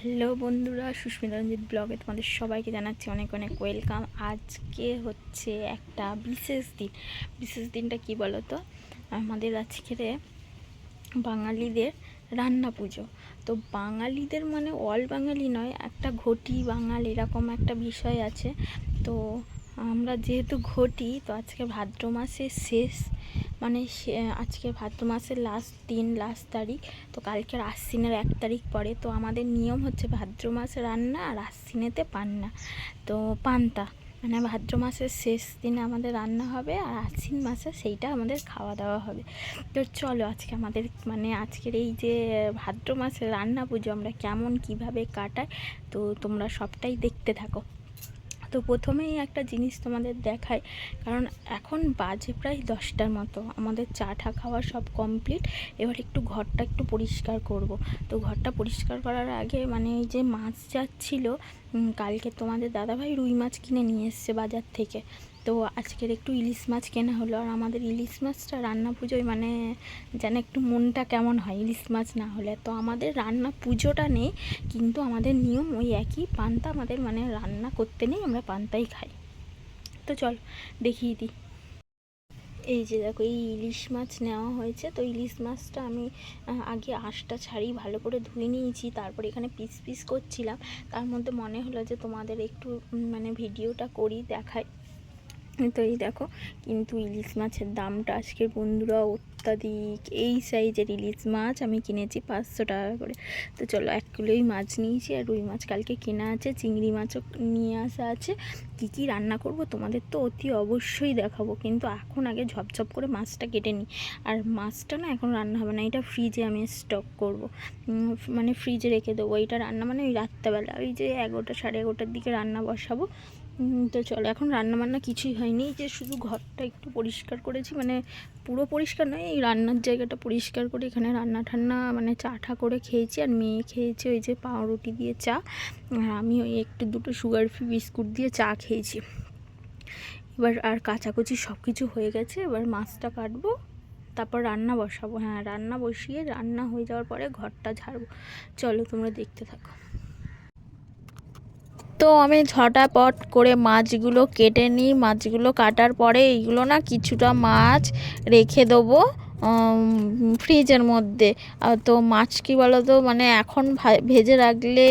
Hello বন্ধুরা, সুস্মিতা রঞ্জিত ব্লগে তোমাদের সবাইকে জানাচ্ছি অনেক অনেক ওয়েলকাম। আজকে হচ্ছে একটা বিশেষ দিনটা কি বলো তো, আমাদের আজকে বাঙালিদের রান্না পুজো। তো বাঙালিদের মানে অল বাঙালি নয়, একটা ঘটি বাঙাল এরকম একটা বিষয় আছে। তো আমরা যেহেতু ঘটি, তো আজকে ভাদ্র মাসের শেষ, মানে আজকে ভাদ্র মাসের লাস্ট দিন, লাস্ট তারিখ। তো কালকের আশ্বিনের 1 তারিখ পরে। তো আমাদের নিয়ম হচ্ছে ভাদ্র মাসে রান্না আর আশ্বিনেতে পান্না, তো পান্তা, মানে ভাদ্র মাসের শেষ দিনে আমাদের রান্না হবে আর আশ্বিন মাসে সেইটা আমাদের খাওয়া দাওয়া হবে। তো চলো আজকে আমাদের মানে আজকের এই যে ভাদ্র মাসের রান্না পুজো আমরা কেমন কিভাবে কাটাই, তো তোমরা সবটাই দেখতে থাকো। তো প্রথমেই একটা জিনিস তোমাদের দেখাই, কারণ এখন বাজে প্রায় 10টার মতো, আমাদের চা টা খাওয়া সব কমপ্লিট। এবার একটু ঘরটা একটু পরিষ্কার করব। তো ঘরটা পরিষ্কার করার আগে মানে এই যে মাছ যাচ্ছিল, কালকে তোমাদের দাদাভাই রুই মাছ কিনে নিয়ে এসছে বাজার থেকে। তো আজকের একটু ইলিশ মাছ কেনা হলো। আর আমাদের ইলিশ মাছটা রান্না পুজোয় মানে যেন একটু মনটা কেমন হয় ইলিশ মাছ না হলে। তো আমাদের রান্না পুজোটা নেই, কিন্তু আমাদের নিয়ম ওই একই, পান্তা আমাদের মানে রান্না করতে নেই, আমরা পান্তাই খাই। তো চল দেখিয়ে দিই। এই যে দেখো, এই ইলিশ মাছ নেওয়া হয়েছে। তো ইলিশ মাছটা আমি আগে আঁশটা ছাড়িয়ে ভালো করে ধুয়ে নিয়েছি, তারপর এখানে পিস পিস করছিলাম। তার মধ্যে মনে হলো যে তোমাদের একটু মানে ভিডিওটা করি, দেখাই। তো এই দেখো, কিন্তু ইলিশ মাছের দামটা আজকের বন্ধুরা অত্যাধিক। এই সাইজের ইলিশ মাছ আমি কিনেছি 500 টাকা করে। তো চলো 1 কিলোই মাছ নিয়েছি, আর রুই মাছ কালকে কেনা আছে, চিংড়ি মাছও নিয়ে আসা আছে। কী কী রান্না করব তোমাদের তো অতি অবশ্যই দেখাবো, কিন্তু এখন আগে ঝপঝপ করে মাছটা কেটে নিই। আর মাছটা না এখন রান্না হবে না, এটা ফ্রিজে আমি স্টক করব, মানে ফ্রিজে রেখে দেবো। এইটা রান্না মানে ওই রাত্রেবেলা ওই যে 11টা সাড়ে 11টার দিকে রান্না বসাবো। তো চলো, এখন রান্নাবান্না কিছুই হয়নি, যে শুধু ঘরটা একটু পরিষ্কার করেছি, মানে পুরো পরিষ্কার নয়, এই রান্নার জায়গাটা পরিষ্কার করে এখানে রান্না ঠান্না মানে চা ঠা করে খেয়েছি। আর মেয়ে খেয়েছে ওই যে পাউরুটি দিয়ে চা, আর আমি ওই একটু দুটো সুগার ফ্রি বিস্কুট দিয়ে চা খেয়েছি। এবার আর কাচাকুচি সব কিছু হয়ে গেছে, এবার মাছটা কাটবো, তারপর রান্না বসাবো। হ্যাঁ, রান্না বসিয়ে রান্না হয়ে যাওয়ার পরে ঘরটা ঝাড়বো। চলো তোমরা দেখতে থাকো। তো আমি ঝটাপট করে মাছগুলো কেটে নিই। মাছগুলো কাটার পরে এইগুলো না কিছুটা মাছ রেখে দেবো ফ্রিজের মধ্যে। তো মাছ কি বলো তো, মানে এখন ভেজে রাখলে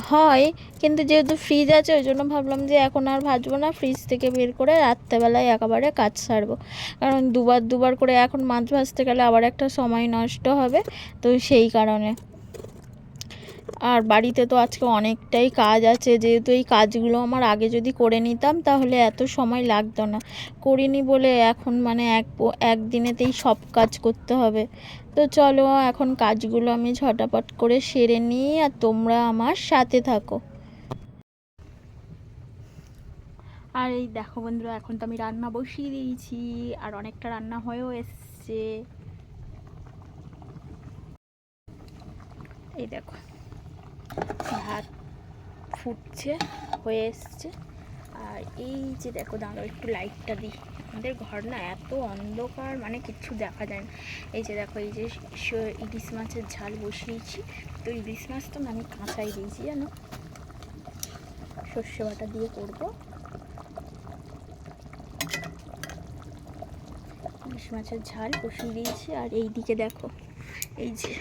হয়, কিন্তু যেহেতু ফ্রিজ আছে ওই জন্য ভাবলাম যে এখন আর ভাজবো না, ফ্রিজ থেকে বের করে রাত্রেবেলায় একেবারে কাজ সারবো। কারণ দুবার দুবার করে এখন মাছ ভাজতে গেলে আবার একটা সময় নষ্ট হবে, তো সেই কারণে। আর বাড়িতে তো আজকে অনেকটাই কাজ আছে, যেহেতু এই কাজগুলো আমার আগে যদি করে নিতাম তাহলে এত সময় লাগতো না, করিনি বলে এখন মানে একদিনেতেই সব কাজ করতে হবে। তো চলো এখন কাজগুলো আমি ঝটাপট করে সেরে নিই, আর তোমরা আমার সাথে থাকো। আর এই দেখো বন্ধুরা, এখন তো আমি রান্না বসিয়ে দিয়েছি, আর অনেকটা রান্না হয়েও এসছে। এই দেখো, ভাত ফুটছে, হয়ে এসছে। আর এই যে দেখো, দাঁড়াও একটু লাইটটা দিই, আমাদের ঘর না এত অন্ধকার মানে কিচ্ছু দেখা যায় না। এই যে দেখো, এই যে ইলিশ মাছের ঝাল বসিয়েছি। তো ইলিশ মাছটা আমি কাঁচাই দিয়েছি জানো, সর্ষে বাটা দিয়ে করবো। ইলিশ মাছের ঝাল বসিয়ে দিয়েছি। আর এই দিকে দেখো, এই যে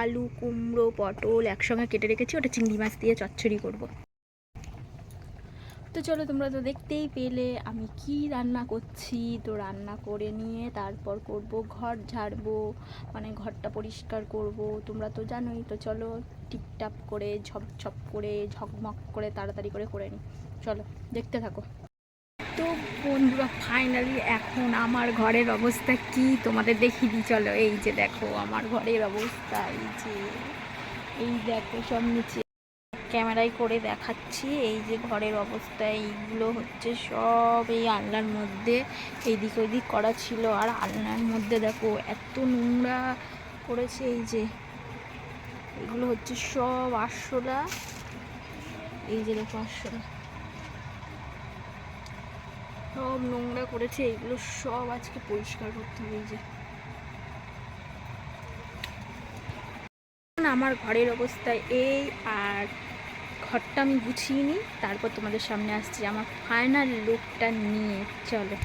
আলু কুমড়ো পটল একসঙ্গে কেটে রেখেছি, ওটা চিংড়ি মাছ দিয়ে চচ্চড়ি করব। তো চলো, তোমরা তো দেখতেই পেলে আমি কি রান্না করছি। তো রান্না করে নিয়ে তারপর করব ঘর ঝাড়বো, মানে ঘরটা পরিষ্কার করব, তোমরা তো জানোই। তো চলো টিপটাপ করে ঝপঝপ করে ঝকমক করে তাড়াতাড়ি করে করে নিই, চলো দেখতে থাকো। তো বন্ধুরা ফাইনালি এখন আমার ঘরের অবস্থা কি তোমাদের দেখিয়ে দিই, চলো। এই যে দেখো আমার ঘরের অবস্থা, এই দেখো সব নিচে ক্যামেরায় করে দেখাচ্ছি। এই যে ঘরের অবস্থা, এইগুলো হচ্ছে সব এই আলনার মধ্যে এইদিক ওইদিক করা ছিল। আর আলনার মধ্যে দেখো এত নোংরা করেছে, এই যে এগুলো হচ্ছে সব আরশোলা। এই যে দেখো আরশোলা সব নোংরা করেছে, এইগুলো সব আজকে পরিষ্কার করতে হবে। এই যে আমার ঘরের অবস্থা এই, আর ঘরটা আমি গুছিয়ে নিই, তারপর তোমাদের সামনে আসছি আমার ফাইনাল লুকটা নিয়ে। চলো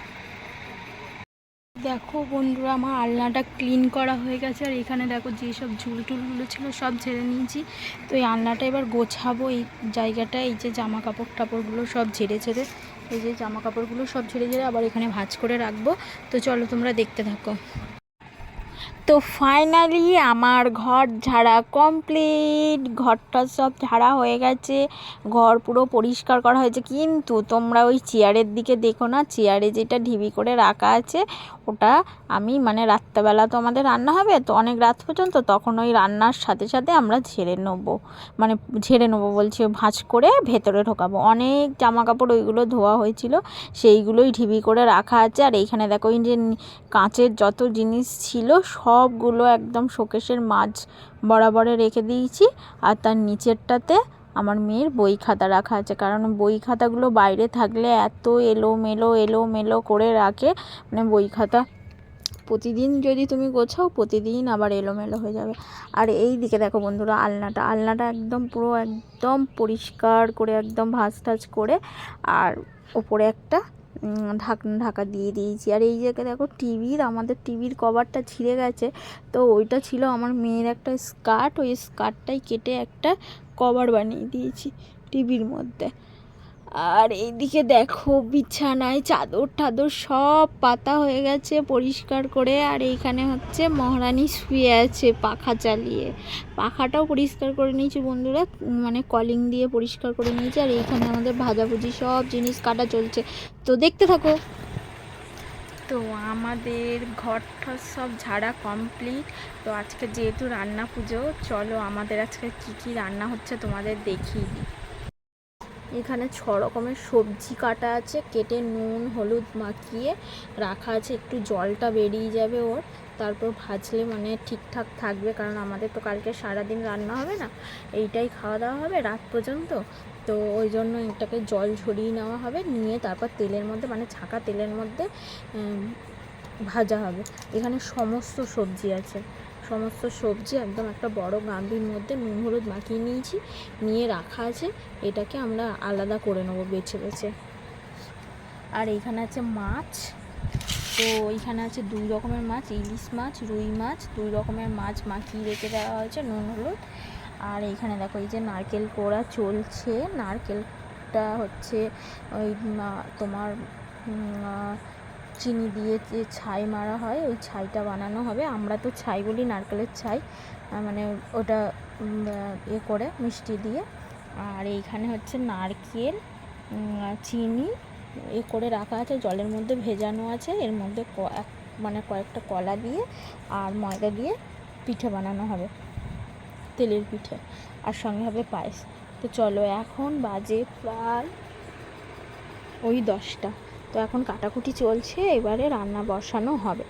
দেখো বন্ধুরা, আমার আলনাটা ক্লিন করা হয়ে গেছে, আর এখানে দেখো যেসব ঝুল টুলগুলো ছিল সব ঝেড়ে নিয়েছি। তো এই আলনাটা এবার গোছাবো, এই জায়গাটা, এই যে জামা কাপড় টাপড়গুলো সব ঝেড়ে ঝেড়ে, এই যে জামা কাপড়গুলো সব ঝেড়ে ঝেড়ে আবার এখানে ভাঁজ করে রাখবো। তো চলো তোমরা দেখতে থাকো। তো ফাইনালি আমার ঘর ঝাড়া কমপ্লিট, ঘরটা সব ঝাড়া হয়ে গেছে, ঘর পুরো পরিষ্কার করা হয়েছে। কিন্তু তোমরা ওই চেয়ারের দিকে দেখো না, চেয়ারে যেটা ঢিবি করে রাখা আছে ওটা আমি মানে রাত্রেবেলা তো আমাদের রান্না হবে, তো অনেক রাত পর্যন্ত, তখন ওই রান্নার সাথে সাথে আমরা ঝেড়ে নেবো, মানে ঝেড়ে নেবো বলছি, ভাঁজ করে ভেতরে ঢোকাবো। অনেক জামা কাপড় ওইগুলো ধোয়া হয়েছিল, সেইগুলোই ঢিবি করে রাখা আছে। আর এইখানে দেখো এই যে কাঁচের যত জিনিস ছিল সবগুলো একদম শোকেসের মাঝ বরাবরে রেখে দিয়েছি। আর তার নিচেরটাতে আমার মেয়ের বই খাতা রাখা আছে, কারণ বই খাতাগুলো বাইরে থাকলে এত এলোমেলো করে রাখে, মানে বই খাতা প্রতিদিন যদি তুমি গোছাও প্রতিদিন আবার এলোমেলো হয়ে যাবে। আর এই দিকে দেখো বন্ধুরা, আলনাটা একদম পুরো একদম পরিষ্কার করে একদম ভাঁজ টাজ করে, আর ওপরে একটা ঢাকা দিয়ে দিয়েছি। আর এই জায়গায় দেখো আমাদের টিভির কভারটা ছিঁড়ে গেছে, তো ওইটা ছিল আমার মেয়ের একটা স্কার্ট, ওই স্কার্টটাই কেটে একটা কভার বানিয়ে দিয়েছি টিভির মধ্যে। আর এইদিকে দেখো বিছানায় চাদর টাদর সব পাতা হয়ে গেছে পরিষ্কার করে। আর এইখানে হচ্ছে মহারানী শুয়ে আছে পাখা চালিয়ে, পাখাটাও পরিষ্কার করে নিয়েছি বন্ধুরা, মানে কলিং দিয়ে পরিষ্কার করে নিয়েছি। আর এইখানে আমাদের ভাজাভুজি সব জিনিস কাটা চলছে, তো দেখতে থাকো। তো আমাদের ঘরটা সব ঝাড়া কমপ্লিট। তো আজকে যেহেতু রান্না পুজো, চলো আমাদের আজকে কি কি রান্না হচ্ছে তোমাদের দেখিয়ে দিই। এখানে 6 রকমের সবজি কাটা আছে, কেটে নুন হলুদ মাখিয়ে রাখা আছে, একটু জলটা বেরিয়ে যাবে ওর, তারপর ভাজলে মানে ঠিকঠাক থাকবে, কারণ আমাদের তো কালকে সারাদিন রান্না হবে না, এইটাই খাওয়া দাওয়া হবে রাত পর্যন্ত। তো ওই জন্য এটাকে জল ঝরিয়ে নেওয়া হবে, নিয়ে তারপর তেলের মধ্যে মানে ছাঁকা তেলের মধ্যে ভাজা হবে। এখানে সমস্ত সবজি আছে, সমস্ত সবজি একদম একটা বড় গামলির মধ্যে নুন হলুদ মাখিয়ে নিয়েছি, নিয়ে রাখা আছে। এটাকে আমরা আলাদা করে নেবো বেছে বেছে। আর এইখানে আছে মাছ, তো এইখানে আছে 2 রকমের মাছ, ইলিশ মাছ রুই মাছ, 2 রকমের মাছ মাখিয়ে রেখে দেওয়া হয়েছে নুন হলুদ। আর এইখানে দেখো এই যে নারকেল কোড়া চলছে, নারকেলটা হচ্ছে ওই তোমার চিনি দিয়ে যে ছাই মারা হয় ওই ছাইটা বানানো হবে, আমরা তো ছাই বলি, নারকেলের ছাই, মানে ওটা করে মিষ্টি দিয়ে। আর এইখানে হচ্ছে নারকেল চিনি করে রাখা আছে, জলের মধ্যে ভেজানো আছে, এর মধ্যে মানে কয়েকটা কলা দিয়ে আর ময়দা দিয়ে পিঠে বানানো হবে, তেলের পিঠে, আর সঙ্গে হবে পায়েস। তো চলো এখন বাজে প্রায় ওই 10টা, তো এখন কাটাকুটি চলছে, এবারে রান্না বসানো হবে।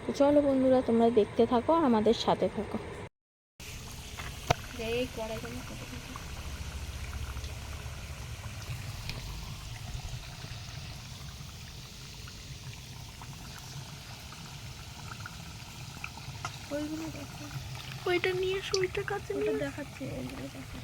তো চলো বন্ধুরা তোমরা দেখতে থাকো আর আমাদের সাথে থাকো। ওইগুলো দেখো, ওইটা নিয়ে ওইটা কাছে দেখাচ্ছে, ওইগুলো দেখো।